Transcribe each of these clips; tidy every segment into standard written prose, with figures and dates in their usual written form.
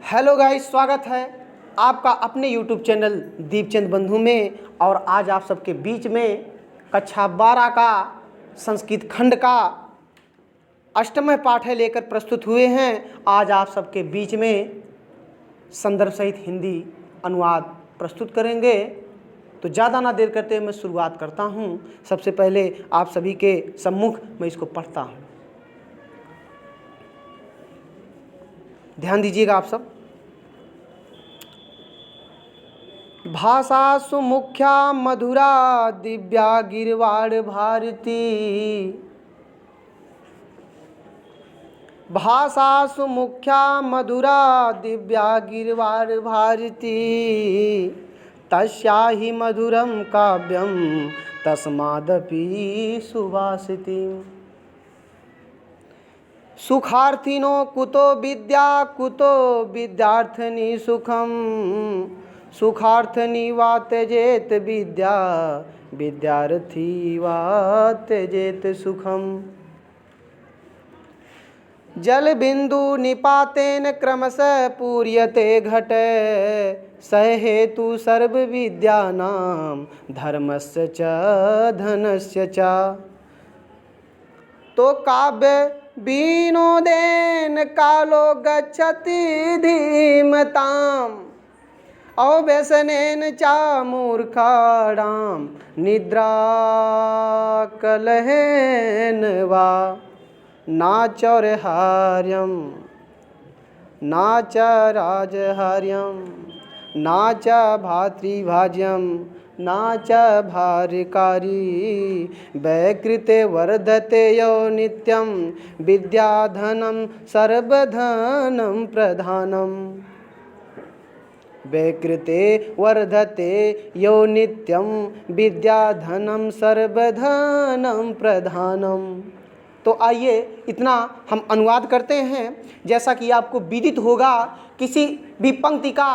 Hello guys, स्वागत है आपका अपने यूट्यूब चैनल दीपचंद बंधु में। और आज आप सबके बीच में कक्षा 12 का संस्कृत खंड का अष्टम पाठ है लेकर प्रस्तुत हुए हैं। आज आप सबके बीच में संदर्भ सहित हिंदी अनुवाद प्रस्तुत करेंगे। तो ज़्यादा ना देर करते मैं शुरुआत करता हूँ। सबसे पहले आप सभी के सम्मुख मैं इसको पढ़ता हूँ, ध्यान दीजिएगा आप सब। भाषा सुमुख्या मधुरा दिव्या गिरवाड़ भारती, भाषा सुमुख्या मधुरा दिव्या गिरवाड़ भारती, तस्या हि मधुरम काव्यम तस्मादपि सुभाषिती। सुखार्थिनो कुतो विद्या कुतो विद्यार्थिनी सुखम, सुखार्थिनी वा त्यजेत विद्या विद्यार्थी वा त्यजेत सुखम। जल बिंदु निपातेन क्रमशः पूर्यते घटे, सह हेतु सर्व विद्यानां धर्मस्य च धनस्य च। तो काव्य विनोदेन कालो गच्छति धीमताम्, अव्यसनेन च मूर्खाणां निद्रा कलहेन वा। नाचौर्हार्यं नाच राजहार्यं नाच भातृभाज्यं नाच भार्यकारी, वैकृते वर्धते यो नित्यं विद्याधनं सर्वधनं प्रधानम्। वैकृते वर्धते यो नित्यं विद्याधनं सर्वधनं प्रधानम्। तो आइए इतना हम अनुवाद करते हैं। जैसा कि आपको विदित होगा, किसी भी पंक्ति का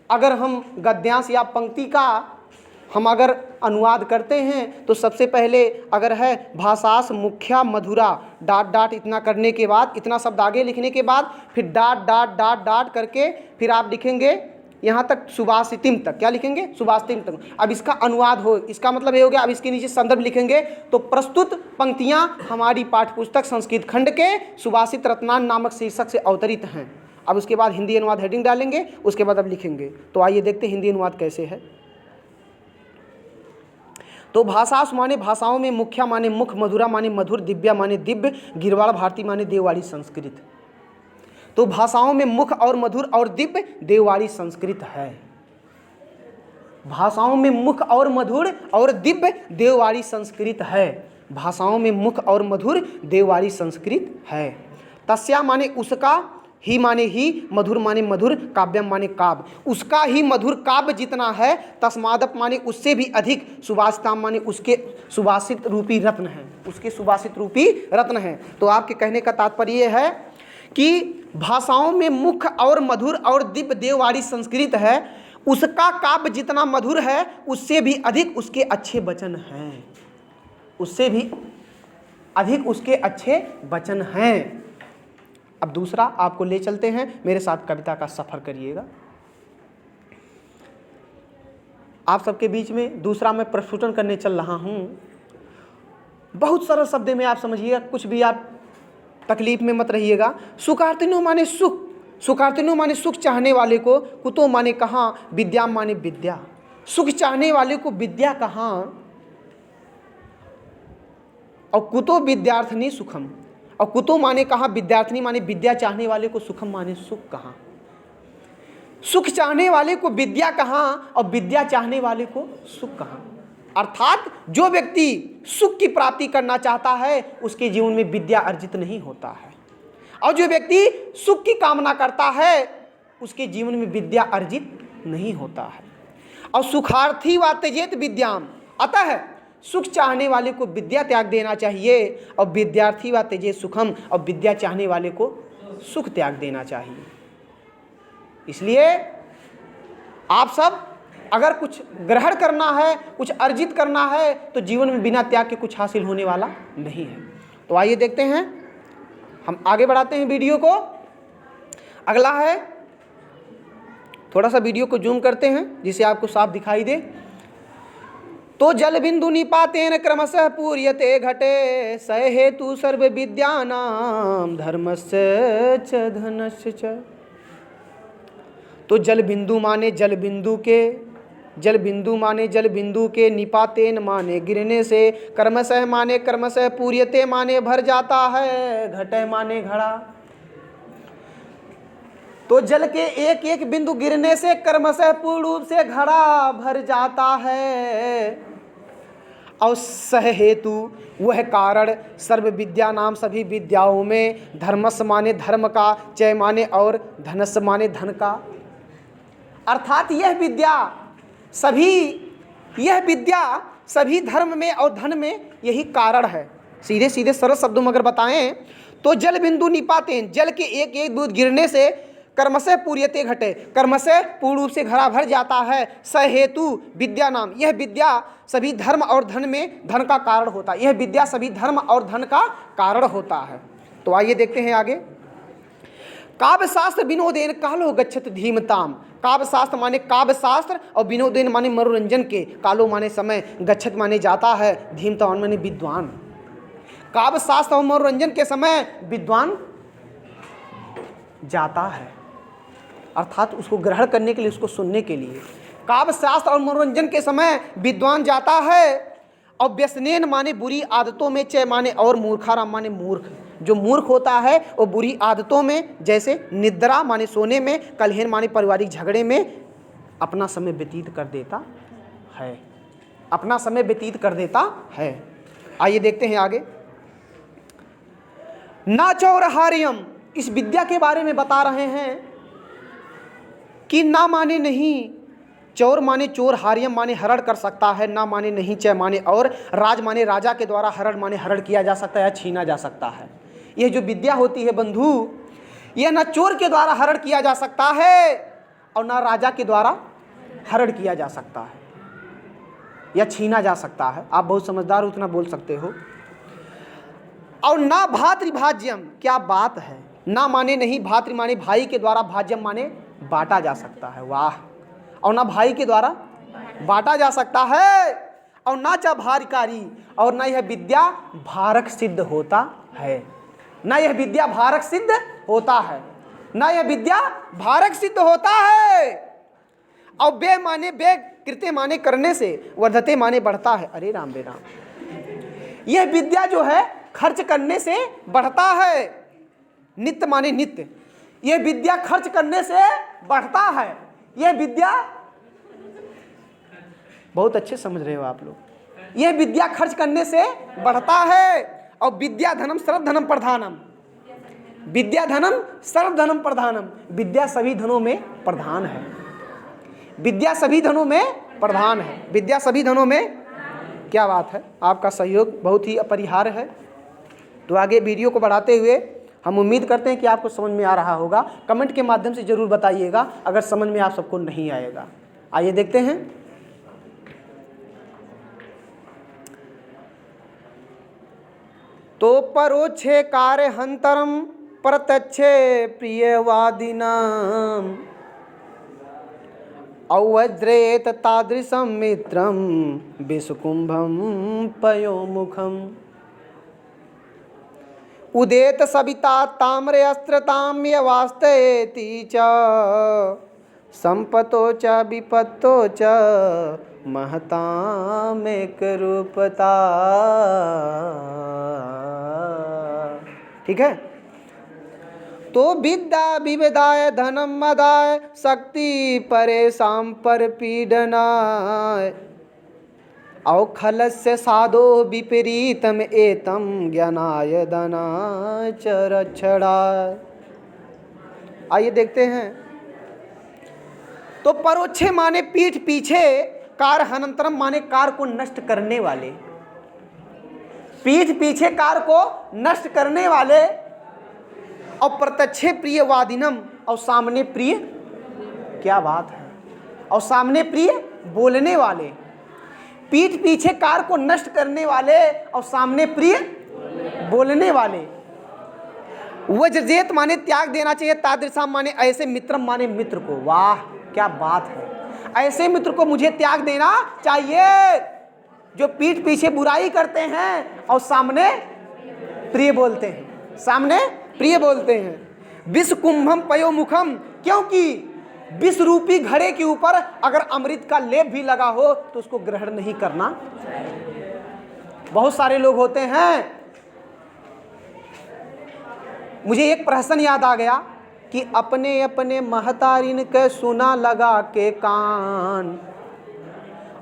अगर हम गद्यांश या पंक्ति का हम अगर अनुवाद करते हैं तो सबसे पहले अगर है भाषास मुख्या मधुरा डाट डाट इतना करने के बाद, इतना शब्द आगे लिखने के बाद फिर डाट डाट डाट डाट करके फिर आप लिखेंगे यहाँ तक सुभाषितिम तक। क्या लिखेंगे? सुभाषितिम तक। अब इसका अनुवाद हो, इसका मतलब ये हो गया। अब इसके नीचे संदर्भ लिखेंगे तो प्रस्तुत पंक्तियाँ हमारी पाठ्यपुस्तक संस्कृत खंड के सुभाषित रत्नान नामक शीर्षक से अवतरित हैं। अब उसके बाद हिंदी अनुवाद हेडिंग डालेंगे, उसके बाद अब लिखेंगे। तो आइए देखते हैं हिंदी अनुवाद कैसे है। तो भाषास माने भाषाओं में, मुख्या माने मुख, मधुरा माने मधुर, दिव्या माने दिव्य, गिरवाड़ भारती माने देववाड़ी संस्कृत। तो भाषाओं में मुख और मधुर और दिव्य देववाड़ी संस्कृत है। भाषाओं में मुख और मधुर और दिव्य देववाड़ी संस्कृत है। भाषाओं में मुख और मधुर देववाड़ी संस्कृत है। तस्या माने उसका, ही माने ही, मधुर माने मधुर, काव्यम माने काव्य। उसका ही मधुर काव्य जितना है, तस्मादप माने उससे भी अधिक, सुभाषिताम माने उसके सुभाषित रूपी रत्न है, उसके सुभाषित रूपी रत्न है। तो आपके कहने का तात्पर्य है कि भाषाओं में मुख और मधुर और दिव्य देववाड़ी संस्कृत है। उसका काव्य जितना मधुर है उससे भी अधिक उसके अच्छे वचन हैं, उससे भी अधिक उसके अच्छे वचन हैं। अब दूसरा आपको ले चलते हैं, मेरे साथ कविता का सफर करिएगा। आप सबके बीच में दूसरा मैं प्रस्तुत करने चल रहा हूं। बहुत सरल शब्द में आप समझिएगा, कुछ भी आप तकलीफ में मत रहिएगा। सुखार्थिनो माने सुख, सुखार्थिनो माने सुख चाहने वाले को, कुतो माने कहाँ, विद्या माने विद्या। सुख चाहने वाले को विद्या कहाँ, और कुतो विद्यार्थिनी सुखम, और कुतो माने कहाँ, विद्यार्थिनी माने विद्या चाहने वाले को, सुखम माने सुख कहाँ। सुख चाहने वाले को विद्या कहाँ और विद्या चाहने वाले को सुख कहाँ। अर्थात जो व्यक्ति सुख की प्राप्ति करना चाहता है उसके जीवन में विद्या अर्जित नहीं होता है, और जो व्यक्ति सुख की कामना करता है उसके जीवन में विद्या अर्जित नहीं होता है। और सुखार्थी व त्यजेत विद्याम, अतः सुख चाहने वाले को विद्या त्याग देना चाहिए, और विद्यार्थी व त्यजेत सुखम, और विद्या चाहने वाले को सुख त्याग देना चाहिए। इसलिए आप सब अगर कुछ ग्रहण करना है, कुछ अर्जित करना है, तो जीवन में बिना त्याग के कुछ हासिल होने वाला नहीं है। तो आइए देखते हैं, हम आगे बढ़ाते हैं वीडियो को। अगला है थोड़ा सा वीडियो को जूम करते हैं जिसे आपको साफ दिखाई दे। तो जल बिंदु निपातेन क्रमशः पूर्यते घटे स हेतु सर्व विद्यानाम धर्मस्य च धनस्य च। तो जल बिंदु माने जल बिंदु के, जल बिंदु माने जल बिंदु के, निपातेन माने गिरने से, कर्मशः माने कर्मशः, पूर्यते माने भर जाता है, घटे माने घड़ा। तो जल के एक एक बिंदु गिरने से कर्मशः पूर्ण रूप से घड़ा भर जाता है। और सह हेतु वह कारण सर्व विद्या नाम सभी विद्याओं में, धर्मस माने धर्म का, चय माने और, धनस माने धन का। अर्थात यह विद्या सभी धर्म में और धन में यही कारण है। सीधे सीधे सरल शब्दों में अगर बताएं तो जल बिंदु निपातेन, जल के एक एक बूंद गिरने से, कर्मशः पूर्यते घटे, कर्मशः पूर्ण रूप से घड़ा भर जाता है। स हेतु विद्या नाम, यह विद्या सभी धर्म और धन में धन का कारण होता है। यह विद्या सभी धर्म और धन का कारण होता है। तो आइए देखते हैं आगे। काव्य शास्त्र विनोदेन कालो गच्छत धीमताम। काव्य शास्त्र माने काव्य शास्त्र और विनोदेन माने मनोरंजन के, कालो माने समय, गच्छत माने जाता है, धीमताम माने विद्वान। काव्य शास्त्र और मनोरंजन के समय विद्वान जाता है, अर्थात उसको ग्रहण करने के लिए, उसको सुनने के लिए। काव्य शास्त्र और मनोरंजन के समय विद्वान जाता है। और व्यसनेन माने बुरी आदतों में, चय माने और, मूर्खाराम माने मूर्ख। जो मूर्ख होता है वो बुरी आदतों में, जैसे निद्रा माने सोने में, कलहेन माने पारिवारिक झगड़े में अपना समय व्यतीत कर देता है, अपना समय व्यतीत कर देता है। आइए देखते हैं आगे। ना चौरहार्यम, इस विद्या के बारे में बता रहे हैं कि ना माने नहीं, चौर माने चोर, हार्यम माने हरण कर सकता है, ना माने नहीं, चय माने और, राज माने राजा के द्वारा, हरण माने हरण किया जा सकता है, छीना जा सकता है। यह जो विद्या होती है बंधु, यह ना चोर के द्वारा हरण किया जा सकता है और ना राजा के द्वारा हरण किया जा सकता है या छीना जा सकता है। आप बहुत समझदार हो, उतना बोल सकते हो। और ना भातृभाज्यम, क्या बात है, ना माने नहीं, भातृ माने भाई के द्वारा, भाज्यम माने बांटा जा सकता है, वाह। और ना भाई के द्वारा बांटा जा सकता है। और ना चा भारकारी, और ना यह विद्या भारक सिद्ध होता है, ना यह विद्या भारक सिद्ध होता है, ना यह विद्या भारक सिद्ध होता है। और बे माने बे, कृत्य माने करने से, वर्धते माने बढ़ता है। अरे राम बे राम, यह विद्या जो है खर्च करने से बढ़ता है। नित्य माने नित्य, यह विद्या खर्च करने से बढ़ता है। यह विद्या, बहुत अच्छे समझ रहे हो आप लोग, यह विद्या खर्च करने से बढ़ता है। और विद्या धनम सर्वधनम प्रधानम, विद्या धनम सर्वधनम प्रधानम, विद्या सभी धनों में प्रधान है, विद्या सभी धनों में प्रधान है, विद्या सभी धनों में। क्या बात है, आपका सहयोग बहुत ही अपरिहार्य है। तो आगे वीडियो को बढ़ाते हुए हम उम्मीद करते हैं कि आपको समझ में आ रहा होगा। कमेंट के माध्यम से जरूर बताइएगा अगर समझ में आप सबको नहीं आएगा। आइए देखते हैं। तो परोक्षे कार्य हंतरम प्रत्यक्षे प्रियवादिनाम अवज्रेत तादृशम मित्रम विषकुंभम पयोमुखम उदेत सविता ताम्रे अस्त्रताम यवास्तेति च संपतो च विपत्तो च महतामेक रूपता। ठीक है। तो विद्या विविधाय धनम मदाय शक्ति परेशान पर पीडनाय अवखलस्य साधो विपरीतम एतम ज्ञानाय धनाय च रक्षणाय। आइए देखते हैं। तो परोक्षे माने पीठ पीछे, कार हनंतरम माने कार को नष्ट करने वाले, पीठ पीछे कार को नष्ट करने वाले। और प्रत्यक्षे प्रियवादिनम, और सामने प्रिय, क्या बात है, और सामने प्रिय बोलने वाले। पीठ पीछे कार को नष्ट करने वाले और सामने प्रिय बोलने वाले। वज्रजेत माने त्याग देना चाहिए, तादृशा माने ऐसे, मित्रम माने मित्र को। वाह क्या बात है, ऐसे मित्र को मुझे त्याग देना चाहिए जो पीठ पीछे बुराई करते हैं और सामने प्रिय बोलते हैं, सामने प्रिय बोलते हैं। विष कुंभम पयो मुखम, क्योंकि विष रूपी घड़े के ऊपर अगर अमृत का लेप भी लगा हो तो उसको ग्रहण नहीं करना। बहुत सारे लोग होते हैं, मुझे एक प्रश्न याद आ गया कि अपने अपने महतारिन के सुना लगा के कान,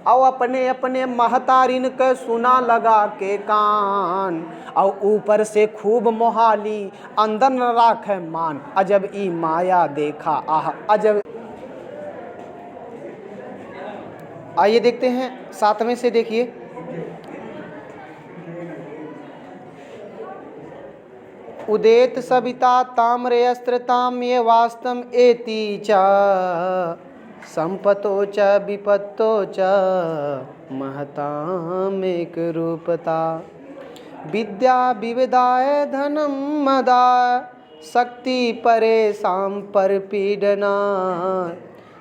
और अपने अपने महतारिन के सुना लगा के कान, और ऊपर से खूब मोहाली अंदर न राखे मान, अजब ई माया देखा आह अजब। आइए देखते हैं 7वें से, देखिए उदेत सविता ताम्रयस्त्रताम ये वास्तम एति च संपतो च विपत्तो च महतामेक रूपता। विद्या विविदाय धनम मदाय शक्ति परेशां परपीडना,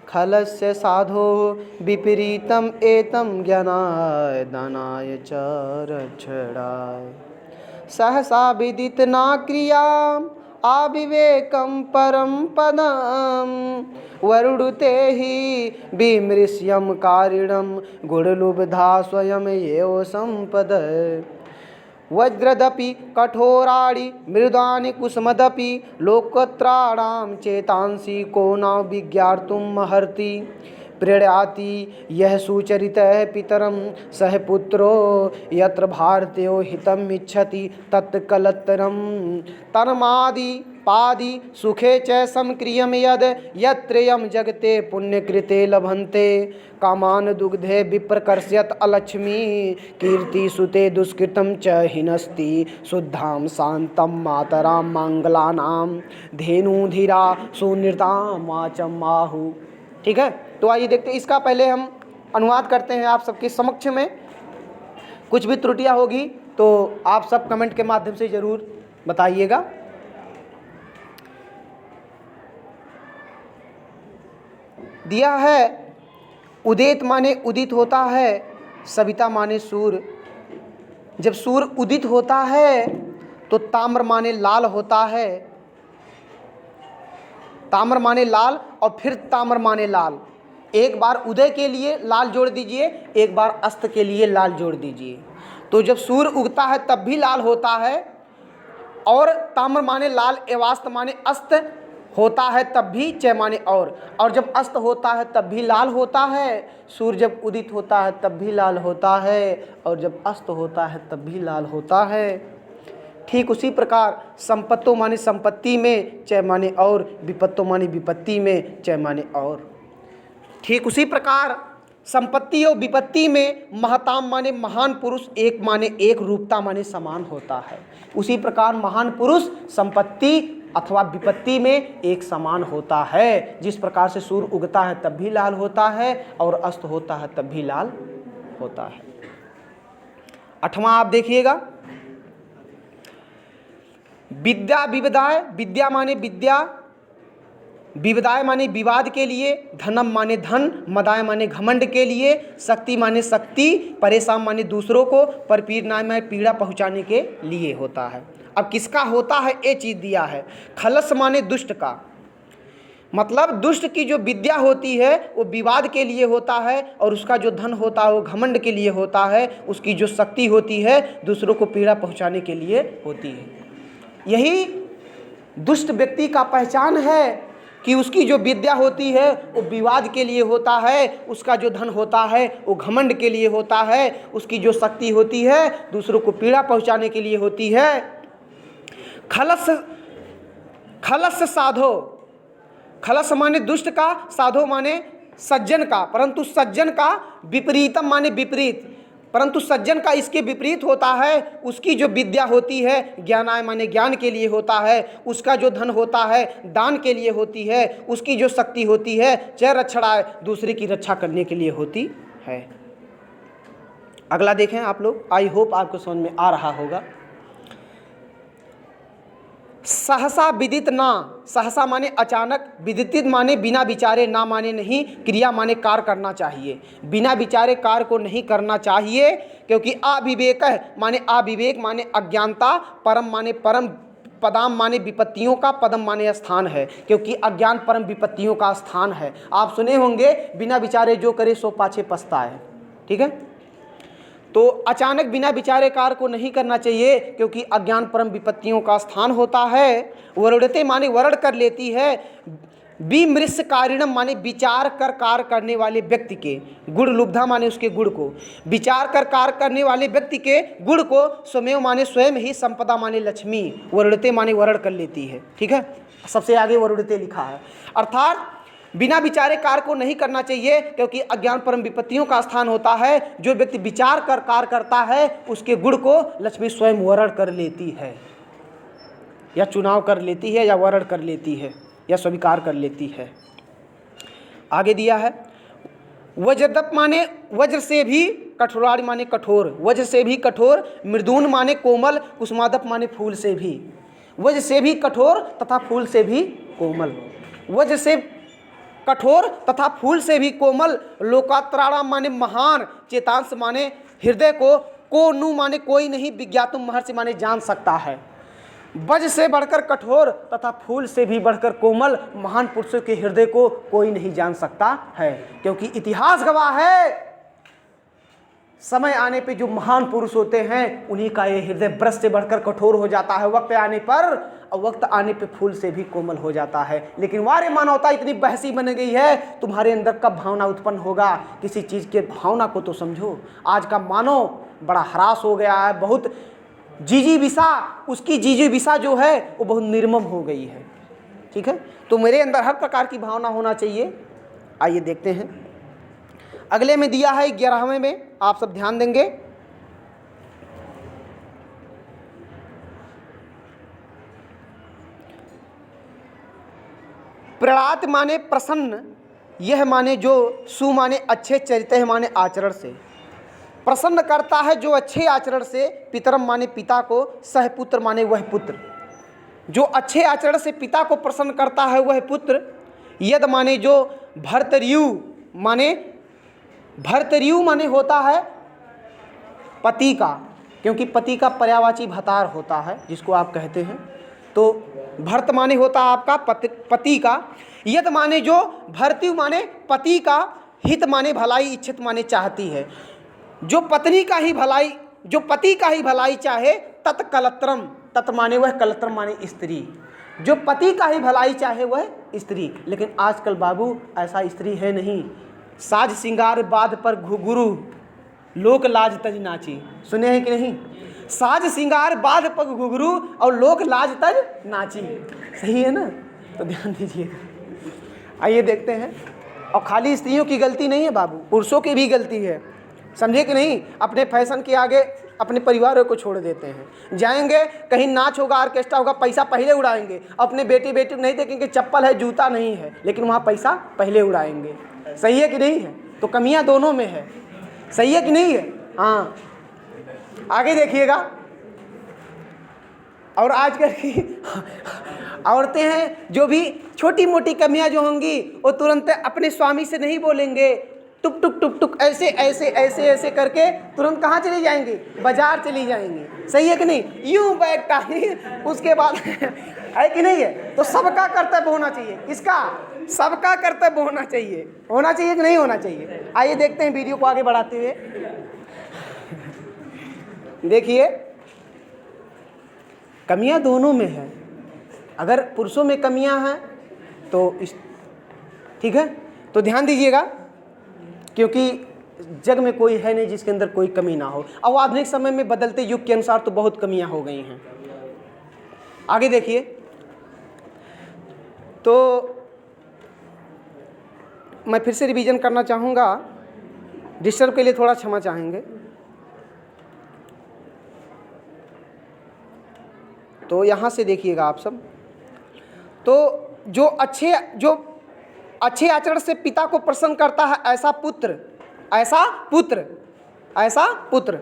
खलस्य साधो विपरीतम एतम ज्ञानाय दानाय च रक्षणाय। सहसा विदित ना क्रियाम अविवेकम परम पदम, वरुणते ही विमृश्यम कारिणम गुणलुब्धा स्वयं एव संपद। वज्रदपि कठोराणि मृदानि कुसुमदपि लोकत्राणां चेतांसि को न विज्ञातुं महर्ति। प्रणयाति यह सुचरितः पितरं सह पुत्रो यत्र भारतीयो हितम् इच्छति तत्कलत्तरं तन्मादि पादि सुखे च समक्रियं यद यत्रेयं जगते पुण्यकृते लभन्ते। कामान दुग्धे विप्रकर्ष्यत अलक्ष्मी कीर्ति सुते दुष्कृतं च हिनस्ति शुद्धां शान्तं मातरां मंगलानां धेनुधीरा सुनृतां वाचं आहु। ठीक है, तो आइए देखते हैं, इसका पहले हम अनुवाद करते हैं आप सबके समक्ष में। कुछ भी त्रुटियां होगी तो आप सब कमेंट के माध्यम से जरूर बताइएगा। दिया है उदित माने उदित होता है, सविता माने सूर्य। जब सूर्य उदित होता है तो ताम्र माने लाल होता है, ताम्र माने लाल और फिर ताम्र माने लाल। एक बार उदय के लिए लाल जोड़ दीजिए, एक बार अस्त के लिए लाल जोड़ दीजिए। तो जब सूर्य उगता है तब भी लाल होता है, और ताम्र माने लाल एवास्त माने अस्त होता है तब भी च माने और जब अस्त होता है तब भी लाल होता है। सूर्य जब उदित होता है तब भी लाल होता है, और जब अस्त होता है तब भी लाल होता है। ठीक उसी प्रकार संपत्तो माने संपत्ति में च माने और, विपत्तो माने विपत्ति में च माने और। ठीक उसी प्रकार संपत्ति और विपत्ति में महताम माने महान पुरुष, एक माने एक, रूपता माने समान होता है। उसी प्रकार महान पुरुष संपत्ति अथवा विपत्ति में एक समान होता है। जिस प्रकार से सूर्य उगता है तब भी लाल होता है और अस्त होता है तब भी लाल होता है। 8वां आप देखिएगा, विद्या विविधाय, विद्या माने विद्या, विविधाय माने विवाद के लिए, धनम माने धन, मदाय माने घमंड के लिए, शक्ति माने शक्ति, परेशान माने दूसरों को, परपीड़ना में पीड़ा पहुंचाने के लिए होता है। अब किसका होता है ये चीज दिया है। खलस माने दुष्ट का, मतलब दुष्ट की जो विद्या होती है वो विवाद के लिए होता है, और उसका जो धन होता है वो घमंड के लिए होता है। उसकी जो शक्ति होती है दूसरों को पीड़ा पहुंचाने के लिए होती है। यही दुष्ट व्यक्ति का पहचान है कि उसकी जो विद्या होती है वो विवाद के लिए होता है, उसका जो धन होता है वो घमंड के लिए होता है, उसकी जो शक्ति होती है दूसरों को पीड़ा पहुंचाने के लिए होती है। खलस, खलस साधो, खलस माने दुष्ट का, साधो माने सज्जन का, परंतु सज्जन का विपरीतम माने विपरीत, परंतु सज्जन का इसके विपरीत होता है। उसकी जो विद्या होती है ज्ञानाय माने ज्ञान के लिए होता है, उसका जो धन होता है दान के लिए होती है, उसकी जो शक्ति होती है च रक्षणाय दूसरे की रक्षा करने के लिए होती है। अगला देखें आप लोग, आई होप आपको समझ में आ रहा होगा। सहसा विदित ना, सहसा माने अचानक, विदित माने बिना विचारे, ना माने नहीं, क्रिया माने कार्य करना चाहिए। बिना विचारे कार्य को नहीं करना चाहिए, क्योंकि अविवेक माने अविवेक माने अज्ञानता, परम माने परम, पदाम माने विपत्तियों का, पदम माने स्थान है, क्योंकि अज्ञान परम विपत्तियों का स्थान है। आप सुने होंगे, बिना विचारे जो करे सो पाछे पछताए। ठीक है, तो अचानक बिना विचारे कार्य को नहीं करना चाहिए, क्योंकि अज्ञान परम विपत्तियों का स्थान होता है। वरुणते माने वरण कर लेती है, विमृश कारिणम माने विचार कर कार्य करने वाले व्यक्ति के, गुण लुब्धा माने उसके गुण को, विचार कर कार्य करने वाले व्यक्ति के गुण को, स्वमेव माने स्वयं ही, संपदा माने लक्ष्मी, वरुणते माने वरण कर लेती है। ठीक है, सबसे आगे वरुणते लिखा है, अर्थात बिना विचारे कार्य को नहीं करना चाहिए, क्योंकि अज्ञान परम विपत्तियों का स्थान होता है। जो व्यक्ति विचार कर कार्य करता है, उसके गुण को लक्ष्मी स्वयं वरण कर लेती है, या चुनाव कर लेती है, या वरण कर लेती है, या स्वीकार कर लेती है। आगे दिया है, वज्रदप माने वज्र से भी कठोराड़ी माने कठोर, वज्र से भी कठोर, मृदून माने कोमल, कुसुमादप माने फूल से भी, वज्र से भी कठोर तथा फूल से भी कोमल, वज्र से कठोर तथा फूल से भी कोमल, लोकात्राणा माने महान, चेतांश माने हृदय को नु माने कोई नहीं, विज्ञातुम महर्षि माने जान सकता है। वज्र से बढ़कर कठोर तथा फूल से भी बढ़कर कोमल, महान पुरुषों के हृदय को कोई नहीं जान सकता है, क्योंकि इतिहास गवाह है, समय आने पे जो महान पुरुष होते हैं उन्हीं का ये हृदय ब्रज से बढ़कर कठोर हो जाता है वक्त आने पर, और वक्त आने पे फूल से भी कोमल हो जाता है। लेकिन वारे मानवता इतनी बहसी बन गई है, तुम्हारे अंदर कब भावना उत्पन्न होगा, किसी चीज़ के भावना को तो समझो। आज का मानव बड़ा हरास हो गया है, बहुत जीजी विषा, उसकी जीजी विषा जो है वो बहुत निर्मम हो गई है। ठीक है, तो मेरे अंदर हर प्रकार की भावना होना चाहिए। आइए देखते हैं, अगले में दिया है 11वें में, आप सब ध्यान देंगे। प्रणात माने प्रसन्न, यह माने जो, सु माने अच्छे, चरित्र माने आचरण से, प्रसन्न करता है जो अच्छे आचरण से, पितरम माने पिता को, सहपुत्र माने वह पुत्र, जो अच्छे आचरण से पिता को प्रसन्न करता है वह पुत्र। यद माने जो, भर्तर्यु माने, भर्तर्यु माने होता है पति का, क्योंकि पति का पर्यायवाची भतार होता है जिसको आप कहते हैं, तो भर्त माने होता है आपका पति का। यद माने जो, भर्त्यु माने पति का, हित माने भलाई, इच्छित माने चाहती है, जो पत्नी का ही भलाई, जो पति का ही भलाई चाहे, तत्कलत्रम, तत् माने वह, कलत्रम माने स्त्री, जो पति का ही भलाई चाहे वह स्त्री। लेकिन आजकल बाबू ऐसा स्त्री है नहीं, साज सिंगार बाध पर घुघरू, लोक लाज तज नाची, सुने हैं कि नहीं? साज सिंगार बाध पर घुघरू और लोक लाज तज नाची, सही है ना? तो ध्यान दीजिएगा। आइए देखते हैं, और खाली स्त्रियों की गलती नहीं है बाबू, पुरुषों की भी गलती है, समझे कि नहीं? अपने फैशन के आगे अपने परिवारों को छोड़ देते हैं। जाएंगे कहीं नाच होगा, ऑर्केस्ट्रा होगा, पैसा पहले उड़ाएंगे, अपने बेटी बेटी नहीं देखेंगे, चप्पल है जूता नहीं है, लेकिन वहाँ पैसा पहले उड़ाएंगे। सही है कि नहीं है? तो कमियां दोनों में है, सही है कि नहीं है? हाँ, आगे देखिएगा। और आजकल की औरतें हैं जो भी छोटी मोटी कमियां जो होंगी वो तुरंत अपने स्वामी से नहीं बोलेंगे, टुक टुक टुक टुक ऐसे ऐसे ऐसे ऐसे करके तुरंत कहाँ चली जाएंगी? बाजार चली जाएंगी। सही है कि नहीं? यूं बैग टांगी, उसके बाद है कि नहीं है? तो सबका कर्तव्य होना चाहिए, किसका? सबका कर्तव्य होना चाहिए, होना चाहिए कि नहीं होना चाहिए? आइए देखते हैं वीडियो को आगे बढ़ाते हुए। देखिए, कमियां दोनों में है। अगर पुरुषों में कमियां हैं तो ठीक है, तो ध्यान दीजिएगा, क्योंकि जग में कोई है नहीं जिसके अंदर कोई कमी ना हो। अब आधुनिक समय में बदलते युग के अनुसार तो बहुत कमियां हो गई हैं। आगे देखिए, तो मैं फिर से रिवीजन करना चाहूँगा, डिस्टर्ब के लिए थोड़ा क्षमा चाहेंगे। तो यहाँ से देखिएगा आप सब, तो जो अच्छे आचरण से पिता को प्रसन्न करता है, ऐसा पुत्र, ऐसा पुत्र, ऐसा पुत्र,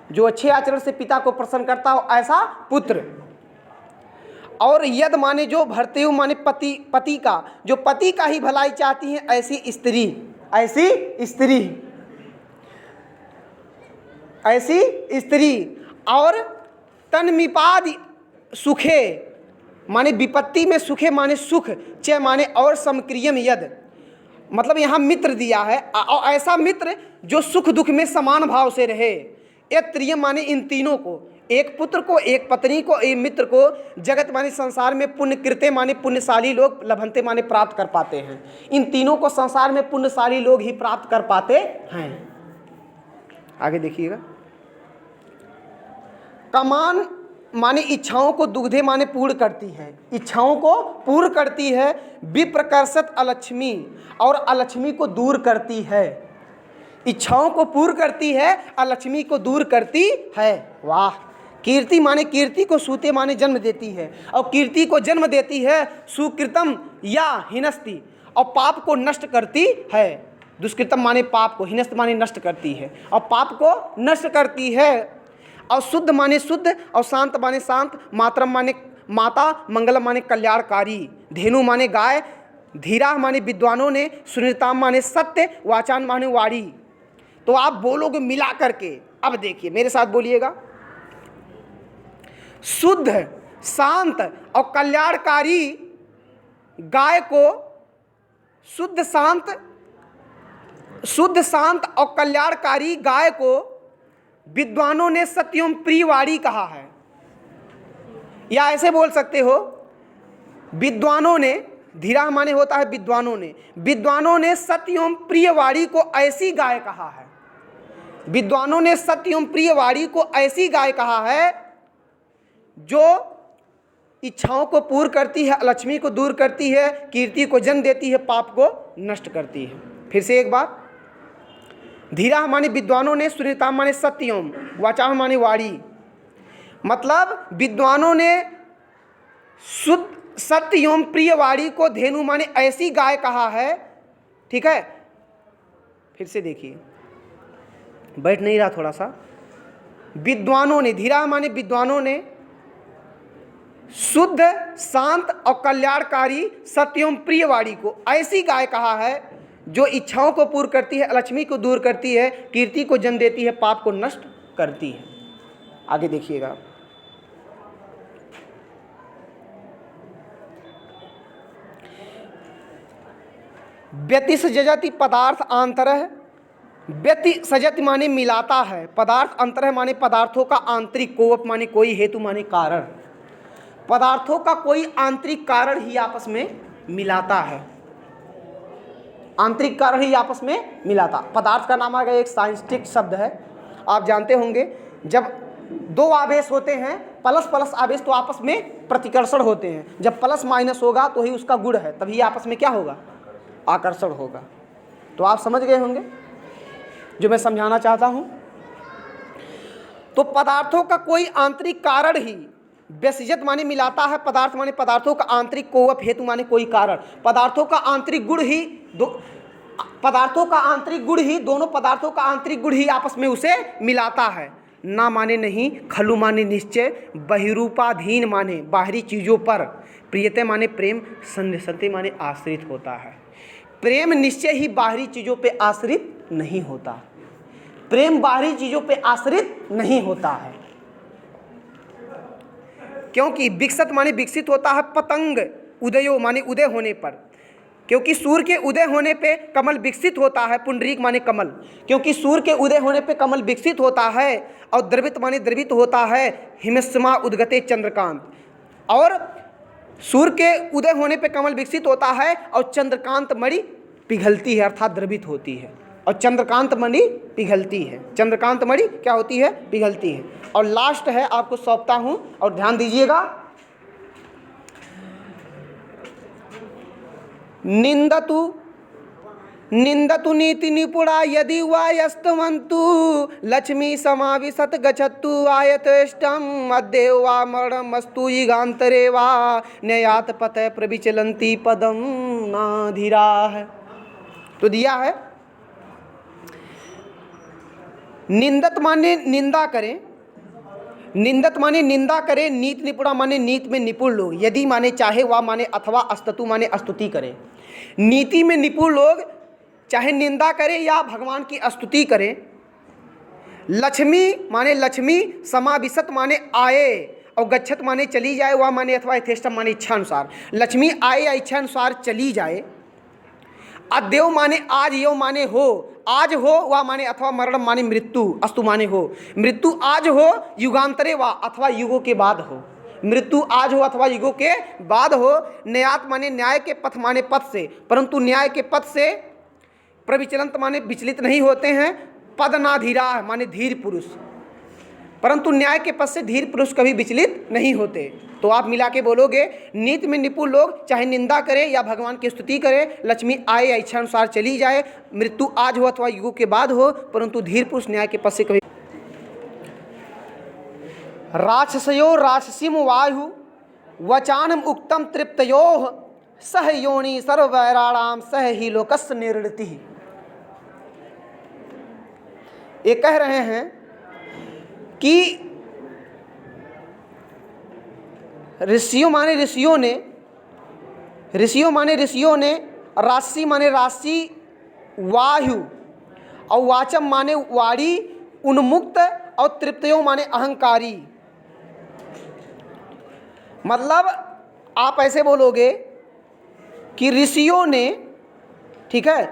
जो अच्छे आचरण से पिता को प्रसन्न करता हो ऐसा पुत्र। और यद माने जो, भरते हुए माने पति, पति का, जो पति का ही भलाई चाहती है ऐसी स्त्री, ऐसी स्त्री, ऐसी स्त्री। और तन्मिपाद सुखे माने विपत्ति में सुखे माने सुख, च माने और समक्रियम यद, मतलब यहाँ मित्र दिया है, और ऐसा मित्र जो सुख दुख में समान भाव से रहे। एक त्रियम माने इन तीनों को, एक पुत्र को, एक पत्नी को, एक मित्र को, जगत माने संसार में पुण्य कृत्य माने पुण्यशाली लोग, लभंते माने प्राप्त कर पाते हैं। इन तीनों को संसार में पुण्यशाली लोग ही प्राप्त कर पाते हैं। आगे देखिएगा, कामान माने इच्छाओं को, दुग्धे माने पूर्ण करती है, इच्छाओं को पूर्ण करती है। विप्रकर्षत अलक्ष्मी, और अलक्ष्मी को दूर करती है। इच्छाओं को पूर्ण करती है, अलक्ष्मी को दूर करती है। वाह। कीर्ति माने कीर्ति को, सूते माने जन्म देती है, और कीर्ति को जन्म देती है। सुकृतम या हिनस्ति, और पाप को नष्ट करती है। दुष्कृतम माने पाप को, हिनस्त माने नष्ट करती है, और पाप को नष्ट करती है। और शुद्ध माने शुद्ध, और शांत माने शांत। मातरम माने माता, मंगलम माने कल्याणकारी। धेनु माने गाय, धीरा माने विद्वानों ने, सुनिताम माने सत्य, वाचान माने वाणी। तो आप बोलोगे मिला करके। अब देखिए मेरे साथ बोलिएगा, शुद्ध, शांत और कल्याणकारी गाय को, शुद्ध शांत और कल्याणकारी गाय को विद्वानों ने सत्यम प्रियवाणी कहा है। या ऐसे बोल सकते हो, विद्वानों ने, धीरा माने होता है विद्वानों ने सत्यम प्रियवाणी को ऐसी गाय कहा है। विद्वानों ने सत्यम प्रियवाणी को ऐसी गाय कहा है जो इच्छाओं को पूर्ण करती है, लक्ष्मी को दूर करती है, कीर्ति को जन्म देती है, पाप को नष्ट करती है। फिर से एक बार, धीरा माने विद्वानों ने, सुनिता माने सत्यम, वाचा माने वाणी। मतलब विद्वानों ने शुद्ध सत्य एवं प्रिय वाणी को धेनु माने ऐसी गाय कहा है। ठीक है, फिर से देखिए, बैठ नहीं रहा थोड़ा सा। विद्वानों ने, धीरा माने विद्वानों ने शुद्ध, शांत और कल्याणकारी सत्य एवं प्रिय वाणी को ऐसी गाय कहा है जो इच्छाओं को पूर्ण करती है, लक्ष्मी को दूर करती है, कीर्ति को जन्म देती है, पाप को नष्ट करती है। आगे देखिएगा, व्यतिसजति पदार्थ आंतरः, व्यति सजति माने मिलाता है, पदार्थ अंतरः माने पदार्थों का आंतरिक, कोवप माने कोई, हेतु माने कारण। पदार्थों का कोई आंतरिक कारण ही आपस में मिलाता है, आंतरिक कारण ही आपस में मिलाता। पदार्थ का नाम आ गया, एक साइंटिफिक शब्द है, आप जानते होंगे। जब दो आवेश होते हैं, प्लस प्लस आवेश, तो आपस में प्रतिकर्षण होते हैं। जब प्लस माइनस होगा तो ही उसका गुण है, तभी आपस में क्या होगा, आकर्षण होगा। तो आप समझ गए होंगे जो मैं समझाना चाहता हूं। तो पदार्थों का कोई आंतरिक कारण ही, व्यसिजत माने मिलाता है, पदार्थ माने पदार्थों का आंतरिक, कोवप हेतु माने कोई कारण। पदार्थों का आंतरिक गुण ही पदार्थों का आंतरिक गुण ही, दोनों पदार्थों का आंतरिक गुण ही आपस में उसे मिलाता है। ना माने नहीं, खलु माने निश्चय, बहिरूपाधीन माने बाहरी चीज़ों पर, प्रियते माने प्रेम, संसते माने आश्रित होता है। प्रेम निश्चय ही बाहरी चीज़ों पे आश्रित नहीं होता, प्रेम बाहरी चीज़ों पे आश्रित नहीं होता है। क्योंकि विकसित माने विकसित होता है, पतंग उदयो माने उदय होने पर, क्योंकि सूर्य के उदय होने पे कमल विकसित होता है। पुंडरीक माने कमल, क्योंकि सूर्य के उदय होने पे कमल विकसित होता है। और द्रवित माने द्रवित होता है, हिमस्मा उद्गते चंद्रकांत। और सूर्य के उदय होने पे कमल विकसित होता है और चंद्रकांत मणि पिघलती है, अर्थात द्रवित होती है। और चंद्रकांत मणि पिघलती है, चंद्रकांत मणि क्या होती है, पिघलती है। और लास्ट है, आपको सौंपता हूं और ध्यान दीजिएगा, निंदतु नीति निपुणा यदि वा यस्तवन्तु लक्ष्मी समाविशत गच्छतु आयतेष्टम अद्य वा मरणमस्तु युगान्तरे वा न्यायात पतः प्रविचलन्ति पदम नाधिरा है। तो दिया है, निंदत माने निंदा करें, निंदत माने निंदा करे, नीत निपुणा माने नीत में निपुण लोग, यदि माने चाहे वा माने अथवा, अस्ततु माने स्तुति करे। नीति में निपुण लोग चाहे निंदा करे या भगवान की स्तुति करे। लक्ष्मी माने लक्ष्मी, समाविशत माने आए, और गच्छत माने चली जाए, वा माने अथवा, यथेष्टम माने इच्छा अनुसार। लक्ष्मी आए या इच्छा अनुसार चली जाए। अद्यव माने आज, यो माने हो, आज हो, वा माने अथवा, मरण माने मृत्यु, अस्तु माने हो। मृत्यु आज हो, युगांतरे वा अथवा युगों के बाद हो। मृत्यु आज हो अथवा युगों के बाद हो। न्यात माने न्याय के पथ माने पथ से, परंतु न्याय के पथ से प्रविचलंत माने विचलित नहीं होते हैं। पदनाधीरा माने धीर पुरुष, परंतु न्याय के पथ से धीर पुरुष कभी विचलित नहीं होते। तो आप मिला के बोलोगे, नीति में निपुण लोग चाहे निंदा करे या भगवान की स्तुति करे। लक्ष्मी आए या इच्छा अनुसार चली जाए। मृत्यु आज हो अथवा युगों के बाद हो, परंतु धीर पुरुष न्याय के पथ से कभी। राक्षसयो राक्षसीम वायु वचानम उक्तम तृप्तयो सह योनि सर्ववैराणाम सह ही लोकस्य निर्णति। ये कह रहे हैं कि ऋषियों माने ऋषियों ने, राशि माने राशि, वायु और वाचम माने वाणी, उन्मुक्त और तृप्तयो माने अहंकारी। मतलब आप ऐसे बोलोगे कि ऋषियों ने, ठीक है,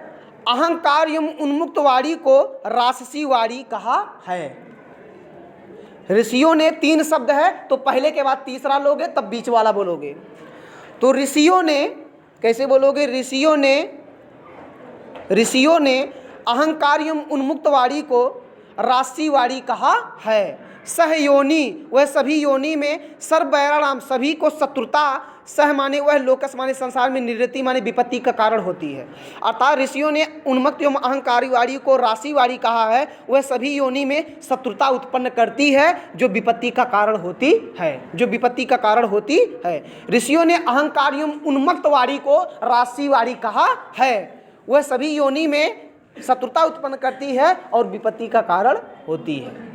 अहंकार एवं उन्मुक्त वाणी को राक्षसी वाणी कहा है। ऋषियों ने 3 शब्द है, तो पहले के बाद तीसरा लोगे तब बीच वाला बोलोगे। तो ऋषियों ने कैसे बोलोगे? ऋषियों ने अहंकार एवं उन्मुक्त वाणी को राशि वाणी कहा है। सह योनि, वह सभी योनि में, सर्ववैराणाम सभी को शत्रुता, सह माने वह, लोकस माने संसार में, निवृत्ति माने विपत्ति का कारण होती है। अर्थात ऋषियों ने उन्मत्त एवं अहंकारी वाणी को राशि वाणी कहा है। वह सभी योनि में शत्रुता उत्पन्न करती है, जो विपत्ति का कारण होती है, ऋषियों ने अहंकार एवं उन्मत्त वाणी को राशि वाणी कहा है। वह सभी योनि में शत्रुता उत्पन्न करती है और विपत्ति का कारण होती है।